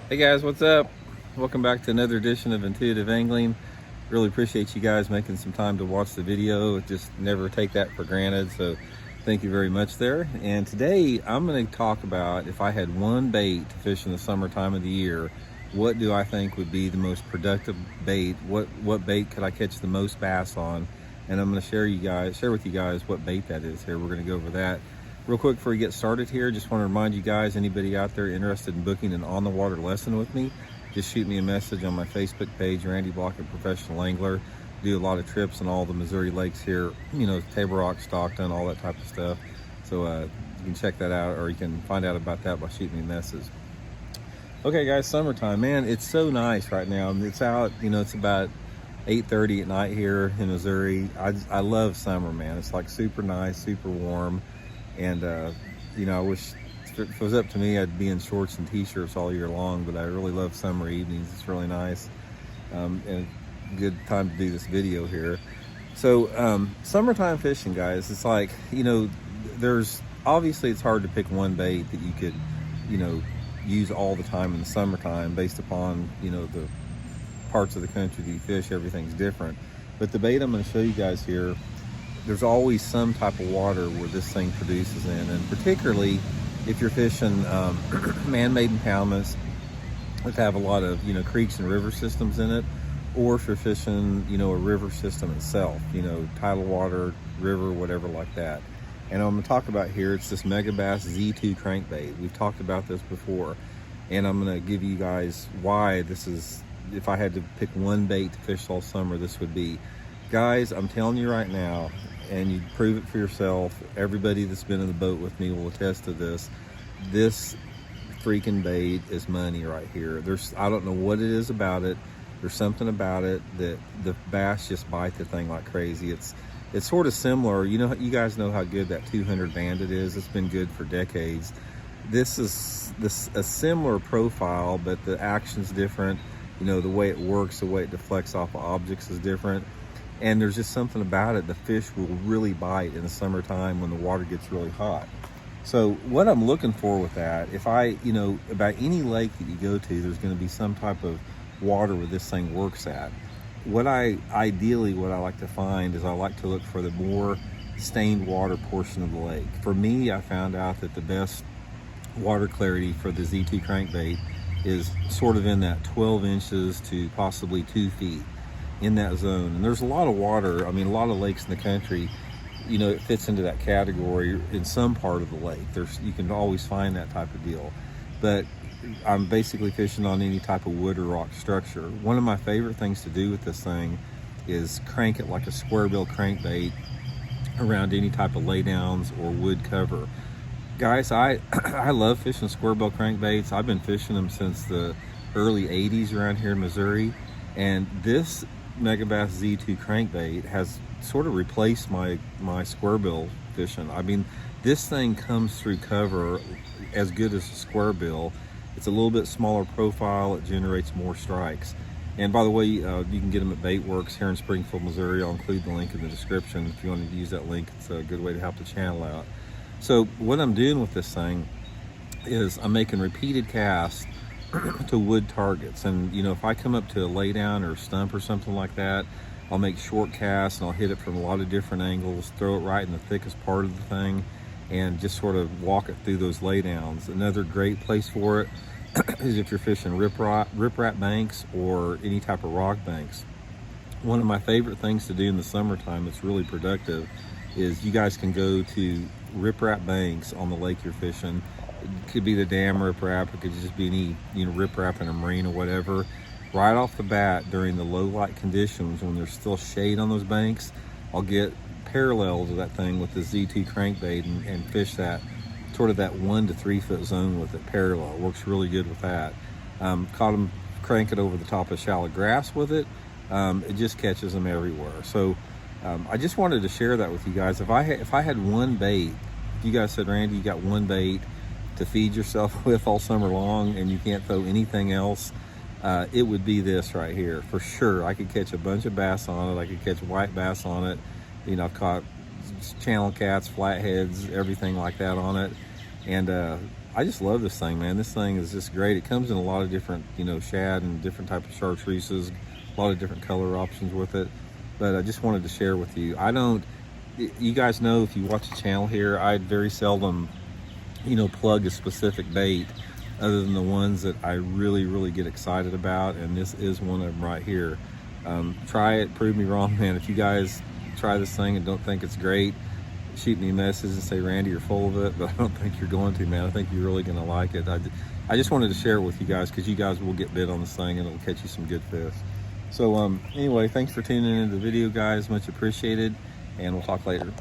Hey guys, what's up? Welcome back to another edition of Intuitive Angling. Really appreciate you guys making some time to watch the video. Just never take that for granted, so thank you very much there. And today I'm going to talk about, if I had one bait to fish in the summertime of the year, what do I think would be the most productive bait? What bait could I catch the most bass on? And I'm going to share with you guys what bait that is here. We're going to go over that. Real quick before we get started here, just want to remind you guys, anybody out there interested in booking an on-the-water lesson with me, just shoot me a message on my Facebook page, Randy Blockett Professional Angler. Do a lot of trips in all the Missouri lakes here, Table Rock, Stockton, all that type of stuff. So you can check that out, or you can find out about that by shooting me a message. Okay guys, summertime, man, it's so nice right now. It's out, it's about 8:30 at night here in Missouri. I love summer, man. It's like super nice, super warm. And, I wish if it was up to me, I'd be in shorts and t-shirts all year long, but I really love summer evenings. It's really nice. And a good time to do this video here. So, summertime fishing, guys, it's like, obviously it's hard to pick one bait that you could, use all the time in the summertime based upon, the parts of the country that you fish. Everything's different. But the bait I'm going to show you guys here, there's always some type of water where this thing produces in, and particularly if you're fishing man-made impoundments that have a lot of creeks and river systems in it, or if you're fishing a river system itself, tidal water, river, whatever like that. And I'm going to talk about here, it's this Megabass Z2 crankbait. We've talked about this before, and I'm going to give you guys why this is, if I had to pick one bait to fish all summer, this would be. Guys, I'm telling you right now, and you prove it for yourself, everybody that's been in the boat with me will attest to this, this freaking bait is money right here. I don't know what it is about it. There's something about it that the bass just bite the thing like crazy. It's sort of similar, you guys know how good that 200 Bandit is. It's been good for decades. This is a similar profile, but the action's different. The way it works, the way it deflects off of objects is different. And there's just something about it. The fish will really bite in the summertime when the water gets really hot. So what I'm looking for with that, if about any lake that you go to, there's going to be some type of water where this thing works at. What I like to find is I like to look for the more stained water portion of the lake. For me, I found out that the best water clarity for the Z2 crankbait is sort of in that 12 inches to possibly 2 feet. In that zone. And there's a lot of water, a lot of lakes in the country, it fits into that category in some part of the lake. You can always find that type of deal. But I'm basically fishing on any type of wood or rock structure. One of my favorite things to do with this thing is crank it like a square bill crankbait around any type of laydowns or wood cover. Guys, I love fishing square bill crankbaits. I've been fishing them since the early 80s around here in Missouri. And this Megabass Z2 crankbait has sort of replaced my square bill fishing. This thing comes through cover as good as a square bill. It's a little bit smaller profile. It generates more strikes. And by the way, you can get them at Baitworks here in Springfield, Missouri. I'll include the link in the description if you want to use that link. It's a good way to help the channel out. So what I'm doing with this thing is I'm making repeated casts to wood targets. And if I come up to a laydown or a stump or something like that, I'll make short casts and I'll hit it from a lot of different angles, throw it right in the thickest part of the thing, and just sort of walk it through those laydowns. Another great place for it is if you're fishing riprap banks or any type of rock banks. One of my favorite things to do in the summertime that's really productive is you guys can go to riprap banks on the lake you're fishing. It could be the dam riprap, it could just be any riprap in a marine or whatever. Right off the bat, during the low light conditions, when there's still shade on those banks, I'll get parallel to that thing with the Z2 crankbait and fish that sort of that 1 to 3 foot zone with it parallel. It works really good with that. Caught them crank it over the top of shallow grass with it. It just catches them everywhere. So I just wanted to share that with you guys. If I had one bait, if you guys said, Randy, you got one bait to feed yourself with all summer long and you can't throw anything else, it would be this right here for sure. I could catch a bunch of bass on it. I could catch white bass on it. I've caught channel cats, flatheads, everything like that on it. And I just love this thing, man. This thing is just great. It comes in a lot of different, you know, shad and different type of chartreuses, a lot of different color options with it. But I just wanted to share with you. You guys know, if you watch the channel here, I very seldom, you know, plug a specific bait other than the ones that I really get excited about, and this is one of them right here. Try it, prove me wrong, man. If you guys try this thing and don't think it's great, shoot me a message and say, Randy, you're full of it. But I don't think you're going to, man. I think you're really going to like it. I just wanted to share it with you guys, because you guys will get bit on this thing and it'll catch you some good fish. So anyway, thanks for tuning into the video, guys. Much appreciated, and we'll talk later.